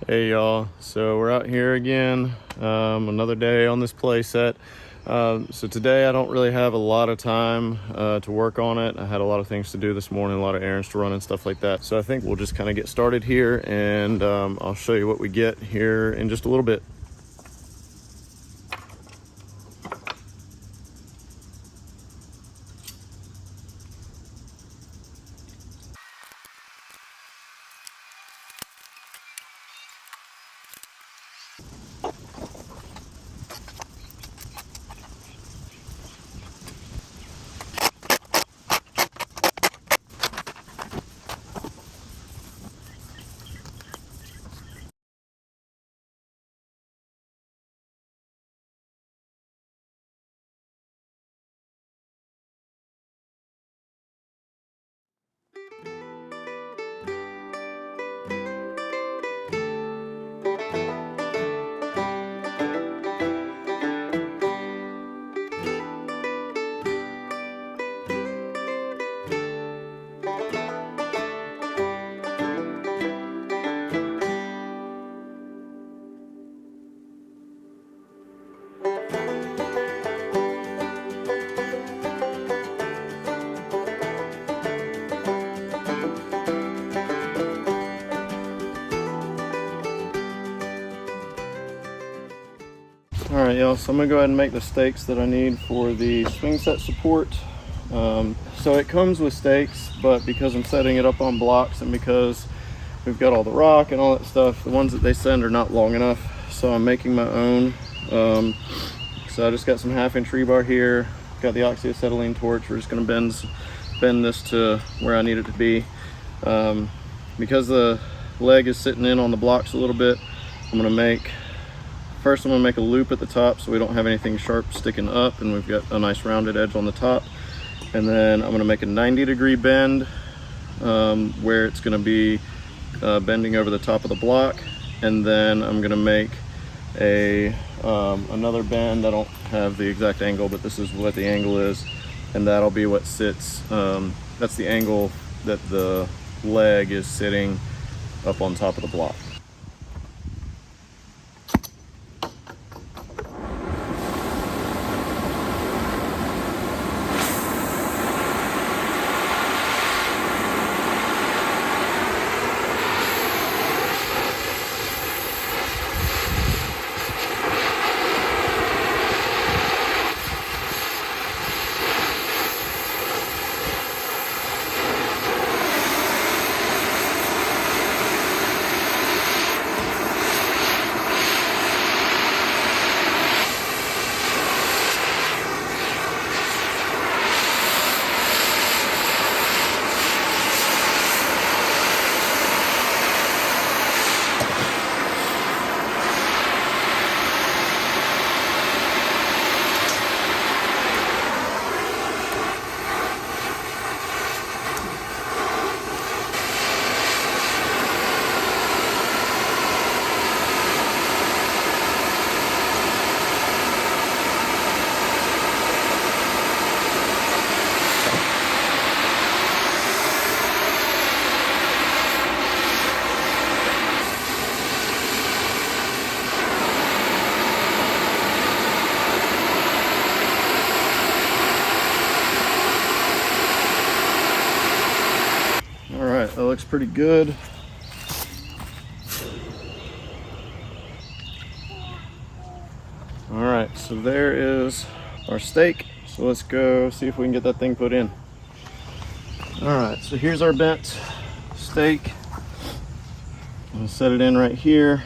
Hey y'all, so we're out here again, another day on this play set. So today I don't really have a lot of time to work on it. I had a lot of things to do this morning, a lot of errands to run and stuff like that. So I think we'll just kind of get started here, and I'll show you what we get here in just a little bit. All right, y'all, so I'm gonna go ahead and make the stakes that I need for the swing set support. So it comes with stakes, but because I'm setting it up on blocks and because we've got all the rock and all that stuff, the ones that they send are not long enough, so I'm making my own. So I just got some 1/2-inch rebar here, got the oxyacetylene torch. We're just gonna bend this to where I need it to be. Because the leg is sitting in on the blocks a little bit, First, I'm gonna make a loop at the top so we don't have anything sharp sticking up, and we've got a nice rounded edge on the top. And then I'm gonna make a 90-degree bend where it's gonna be bending over the top of the block. And then I'm gonna make another bend. I don't have the exact angle, but this is what the angle is. And that'll be what sits, that's the angle that the leg is sitting up on top of the block. That looks pretty good. All right, so there is our stake. So let's go see if we can get that thing put in. All right, so here's our bent stake. I'm gonna set it in right here,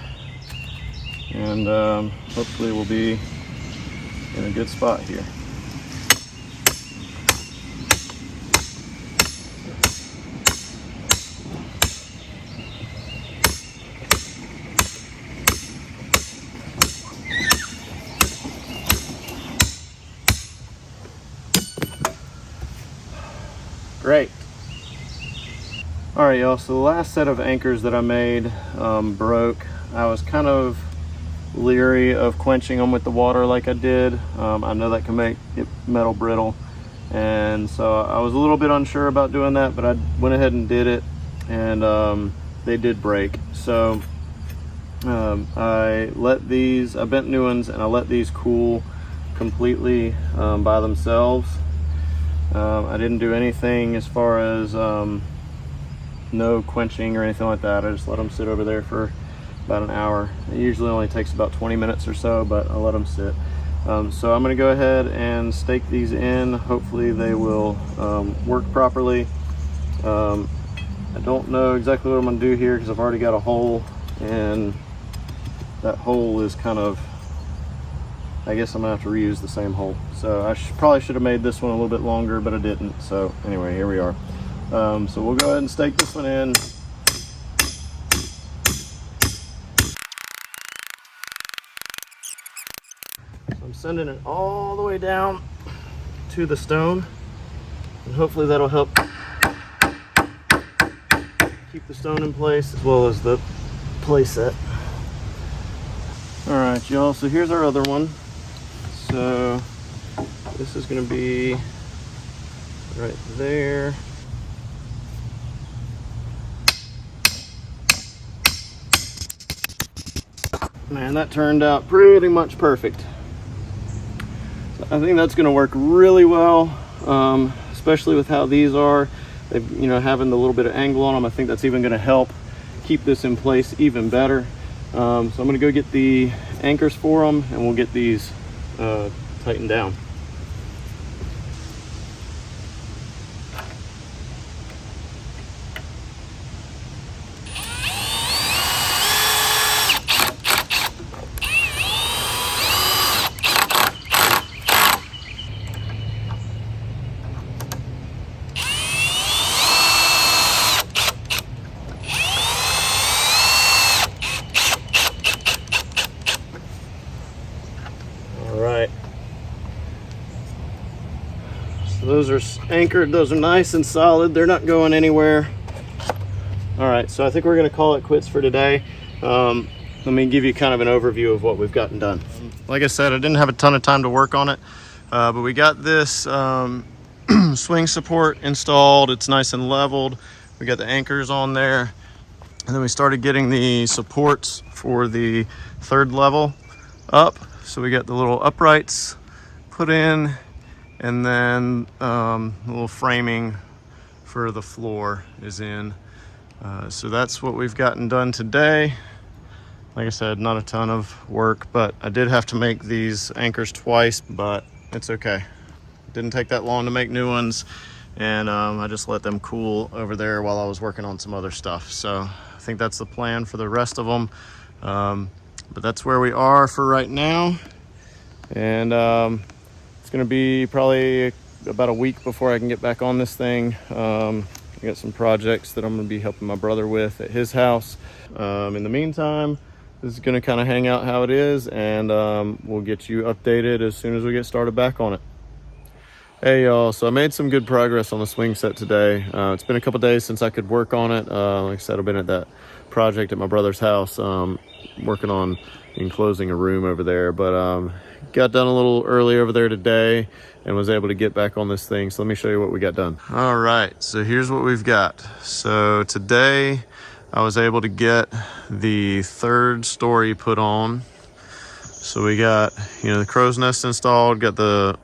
and hopefully we'll be in a good spot here. Great. All right, y'all, so the last set of anchors that I made broke. I was kind of leery of quenching them with the water like I did. I know that can make it metal brittle, and so I was a little bit unsure about doing that, but I went ahead and did it, and they did break. So I bent new ones and I let these cool completely by themselves. I didn't do anything as far as no quenching or anything like that. I just let them sit over there for about an hour. It usually only takes about 20 minutes or so, but I let them sit. So I'm going to go ahead and stake these in. Hopefully they will work properly. I don't know exactly what I'm going to do here because I've already got a hole, and that hole is kind of, I guess I'm going to have to reuse the same hole. So I probably should have made this one a little bit longer, but I didn't. So anyway, here we are. So we'll go ahead and stake this one in. So I'm sending it all the way down to the stone, and hopefully that'll help keep the stone in place as well as the play set. All right, y'all, so here's our other one. So this is going to be right there. Man, that turned out pretty much perfect. So I think that's going to work really well, especially with how these are. They've, having the little bit of angle on them. I think that's even going to help keep this in place even better. So I'm going to go get the anchors for them, and we'll get these tightened down. So those are anchored, those are nice and solid, they're not going anywhere. All right, so I think we're gonna call it quits for today. Let me give you kind of an overview of what we've gotten done. Like I said, I didn't have a ton of time to work on it, but we got this swing support installed. It's nice and leveled. We got the anchors on there, and then we started getting the supports for the third level up. So we got the little uprights put in, and then a little framing for the floor is in. So that's what we've gotten done today. Like I said, not a ton of work, but I did have to make these anchors twice, but it's okay. Didn't take that long to make new ones, and I just let them cool over there while I was working on some other stuff. So I think that's the plan for the rest of them. But that's where we are for right now. And it's gonna be probably about a week before I can get back on this thing. I got some projects that I'm gonna be helping my brother with at his house. In the meantime, this is gonna kind of hang out how it is, and we'll get you updated as soon as we get started back on it. Hey y'all, so I made some good progress on the swing set today. It's been a couple days since I could work on it. Like I said, I've been at that project at my brother's house, working on enclosing a room over there, but got done a little early over there today and was able to get back on this thing. So let me show you what we got done. All right, so here's what we've got. So today I was able to get the third story put on. So we got, the crow's nest installed, got the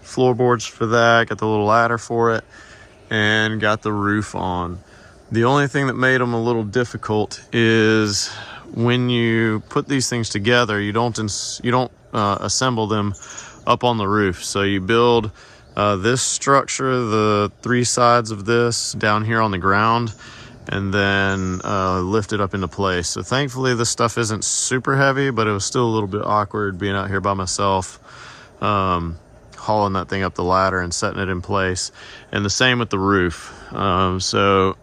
floorboards for that, got the little ladder for it, and got the roof on. The only thing that made them a little difficult is when you put these things together, you don't assemble them up on the roof. So you build this structure, the three sides of this down here on the ground, and then lift it up into place. So thankfully this stuff isn't super heavy, but it was still a little bit awkward being out here by myself, hauling that thing up the ladder and setting it in place. And the same with the roof. So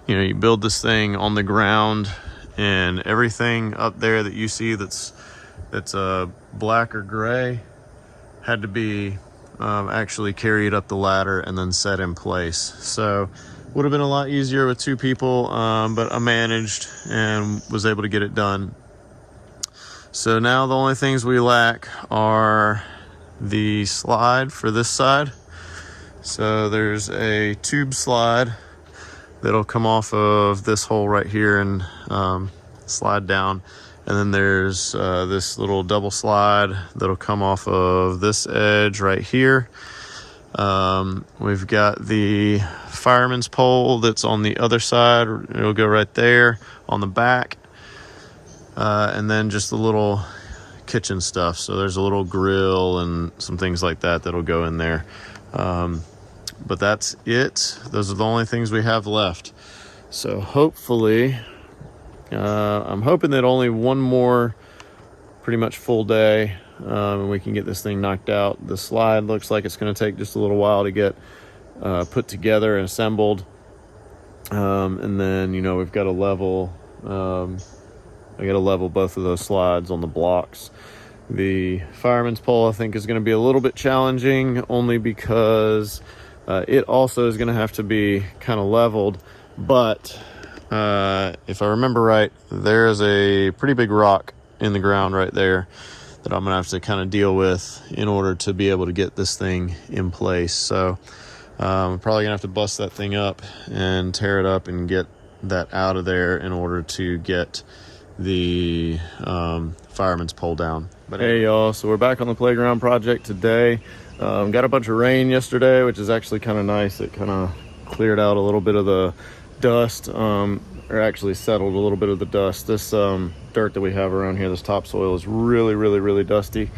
you build this thing on the ground, and everything up there that you see that's black or gray had to be actually carried up the ladder and then set in place. So would have been a lot easier with two people, but I managed and was able to get it done. So now the only things we lack are the slide for this side. So there's a tube slide that'll come off of this hole right here and slide down, And then there's this little double slide that'll come off of this edge right here. We've got the fireman's pole that's on the other side. It'll go right there on the back. And then just the little kitchen stuff. So there's a little grill and some things like that that'll go in there. But that's it. Those are the only things we have left. So hopefully, I'm hoping that only one more pretty much full day and we can get this thing knocked out. The slide looks like it's going to take just a little while to get put together and assembled. And then, you know, we've got to level, I got to level both of those slides on the blocks. The fireman's pole, I think, is going to be a little bit challenging, only because it also is going to have to be kind of leveled. But if I remember right, there is a pretty big rock in the ground right there that I'm going to have to kind of deal with in order to be able to get this thing in place. So I'm probably going to have to bust that thing up and tear it up and get that out of there in order to get the fireman's pole down. But hey y'all, so we're back on the playground project today. Got a bunch of rain yesterday, which is actually kind of nice. It kind of cleared out a little bit of the dust, or actually settled a little bit of the dust. This dirt that we have around here, this topsoil, is really dusty.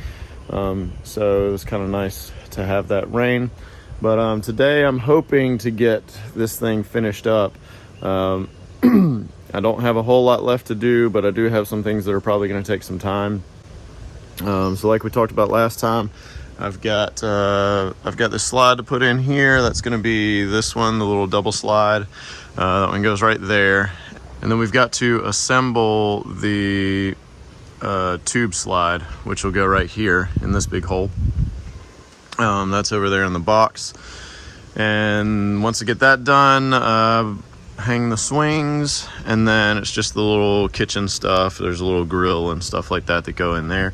So it was kind of nice to have that rain. But today I'm hoping to get this thing finished up. I don't have a whole lot left to do, but I do have some things that are probably going to take some time. So like we talked about last time, I've got this slide to put in here. That's going to be this one, the little double slide. That one goes right there. And then we've got to assemble the tube slide, which will go right here in this big hole. That's over there in the box. And once I get that done, hang the swings, and then it's just the little kitchen stuff. There's a little grill and stuff like that that go in there.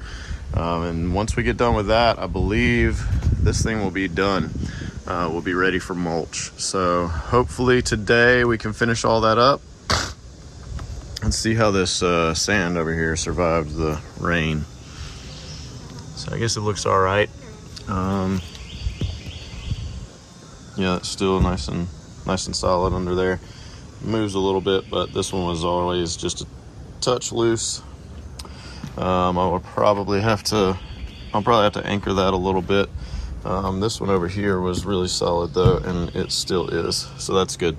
And once we get done with that, I believe this thing will be done. We'll be ready for mulch. So hopefully today we can finish all that up and see how this sand over here survived the rain. So I guess it looks all right. Yeah, it's still nice and solid under there. Moves a little bit, but this one was always just a touch loose. I'll probably have to anchor that a little bit. This one over here was really solid though, and it still is, so that's good.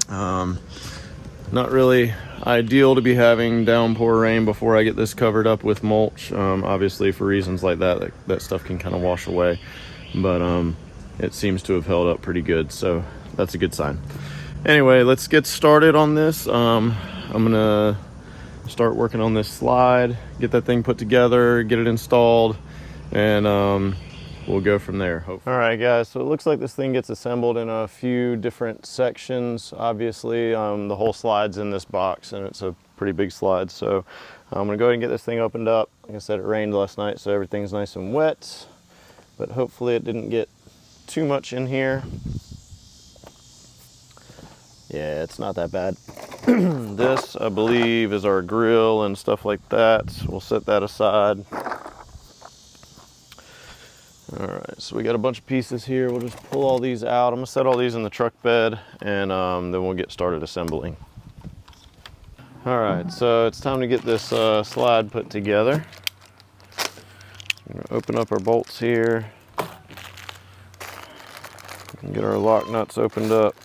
Not really ideal to be having downpour rain before I get this covered up with mulch. Obviously for reasons like that stuff can kind of wash away, but it seems to have held up pretty good, so that's a good sign. Anyway, let's get started on this. I'm gonna start working on this slide, get that thing put together, get it installed, and we'll go from there, hopefully. All right, guys, so it looks like this thing gets assembled in a few different sections. Obviously, the whole slide's in this box, and it's a pretty big slide. So I'm gonna go ahead and get this thing opened up. Like I said, it rained last night, so everything's nice and wet, but hopefully it didn't get too much in here. Yeah, it's not that bad. This, I believe, is our grill and stuff like that. We'll set that aside. All right, so we got a bunch of pieces here. We'll just pull all these out. I'm gonna set all these in the truck bed, and then we'll get started assembling. All right, so it's time to get this slide put together. I'm gonna open up our bolts here and get our lock nuts opened up.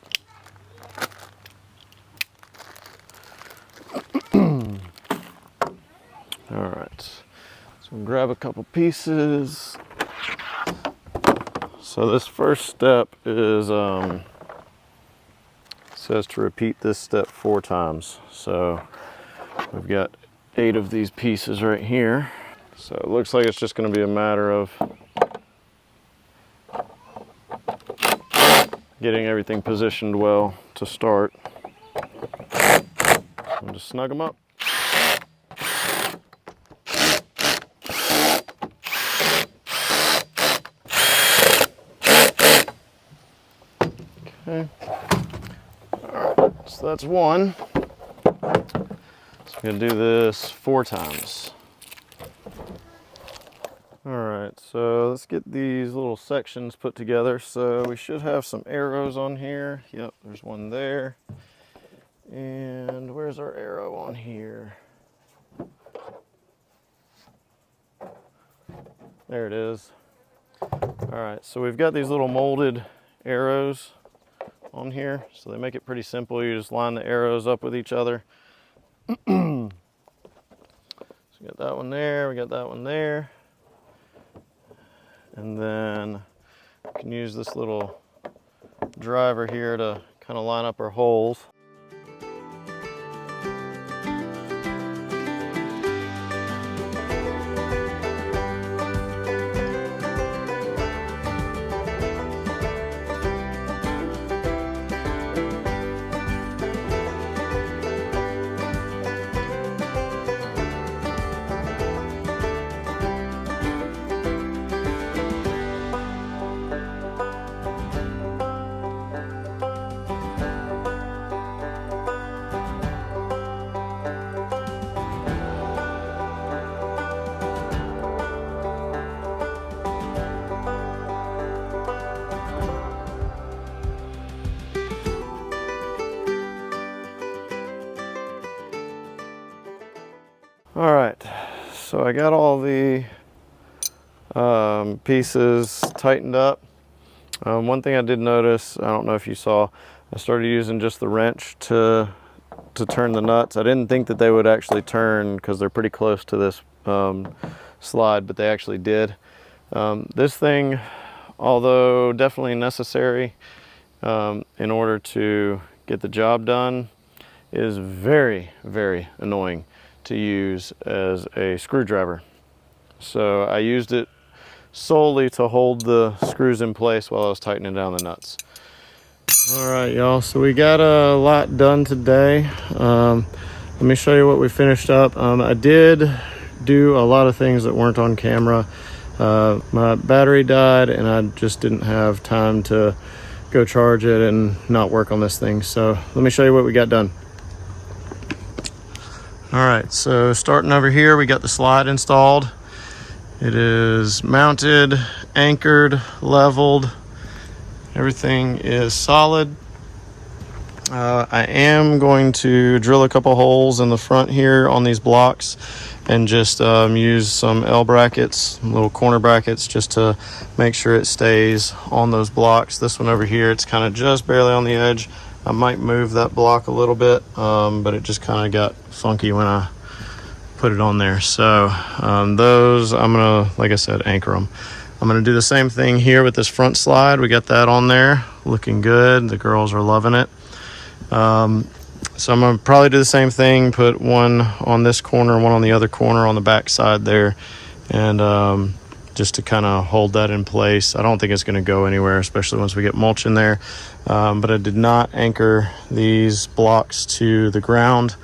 All right, so we'll grab a couple pieces. So this first step is, says to repeat this step 4 times. So we've got 8 of these pieces right here. So it looks like it's just going to be a matter of getting everything positioned well to start. And just snug them up. Okay. All right, so that's one. Let's I'm gonna do this 4 times. All right, so let's get these little sections put together. So we should have some arrows on here. Yep, there's one there. And where's our arrow on here? There it is. All right, so we've got these little molded arrows on here. So they make it pretty simple. You just line the arrows up with each other. So we got that one there, we got that one there. And then we can use this little driver here to kind of line up our holes. All right, so I got all the pieces tightened up. One thing I did notice, I don't know if you saw, I started using just the wrench to turn the nuts. I didn't think that they would actually turn because they're pretty close to this slide, but they actually did. This thing, although definitely necessary in order to get the job done, is very, very annoying to use as a screwdriver. So I used it solely to hold the screws in place while I was tightening down the nuts. All right, y'all, so we got a lot done today. Let me show you what we finished up. I did do a lot of things that weren't on camera. My battery died and I just didn't have time to go charge it and not work on this thing. So let me show you what we got done. All right, so starting over here, we got the slide installed. It is mounted, anchored, leveled. Everything is solid. I am going to drill a couple holes in the front here on these blocks and just use some L brackets, little corner brackets, just to make sure it stays on those blocks. This one over here, it's kind of just barely on the edge. I might move that block a little bit, but it just kind of got funky when I put it on there. So those, I'm gonna, like I said, anchor them. I'm gonna do the same thing here with this front slide. We got that on there, looking good. The girls are loving it. So I'm gonna probably do the same thing, put one on this corner, one on the other corner on the back side there, and just to kind of hold that in place. I don't think it's gonna go anywhere, especially once we get mulch in there. But I did not anchor these blocks to the ground.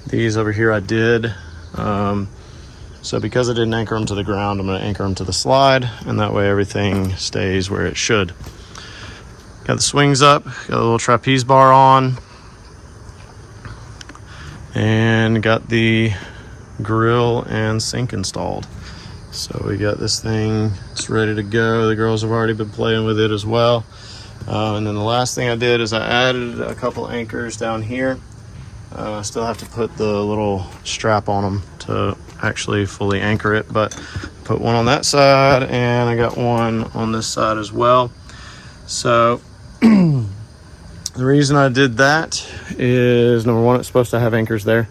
These over here I did. So because I didn't anchor them to the ground, I'm going to anchor them to the slide, and that way everything stays where it should. Got the swings up, got a little trapeze bar on, and got the grill and sink installed. So we got this thing, it's ready to go. The girls have already been playing with it as well. And then the last thing I did is I added a couple anchors down here. I still have to put the little strap on them to actually fully anchor it, but put one on that side and I got one on this side as well. So the reason I did that is, number one, it's supposed to have anchors there.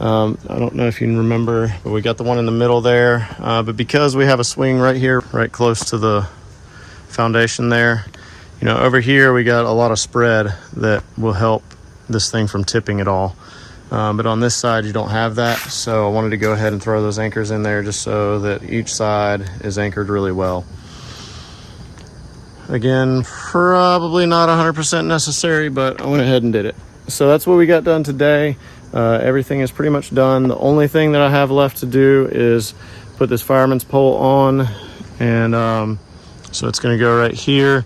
I don't know if you can remember, but we got the one in the middle there. But because we have a swing right here, right close to the foundation there, you know, over here we got a lot of spread that will help this thing from tipping at all. But on this side you don't have that, so I wanted to go ahead and throw those anchors in there just so that each side is anchored really well. Again, probably not 100% necessary, but I went ahead and did it. So that's what we got done today. Everything is pretty much done. The only thing that I have left to do is put this fireman's pole on, and so it's going to go right here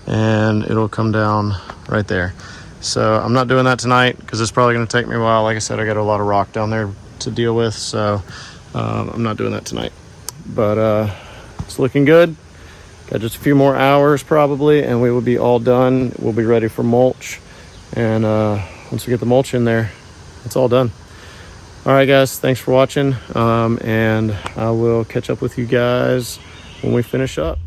and it'll come down right there. So I'm not doing that tonight because it's probably going to take me a while. Like I said, I got a lot of rock down there to deal with, so I'm not doing that tonight. But it's looking good. Got just a few more hours probably, and we will be all done. We'll be ready for mulch, and once we get the mulch in there, it's all done. All right, guys, thanks for watching, and I will catch up with you guys when we finish up.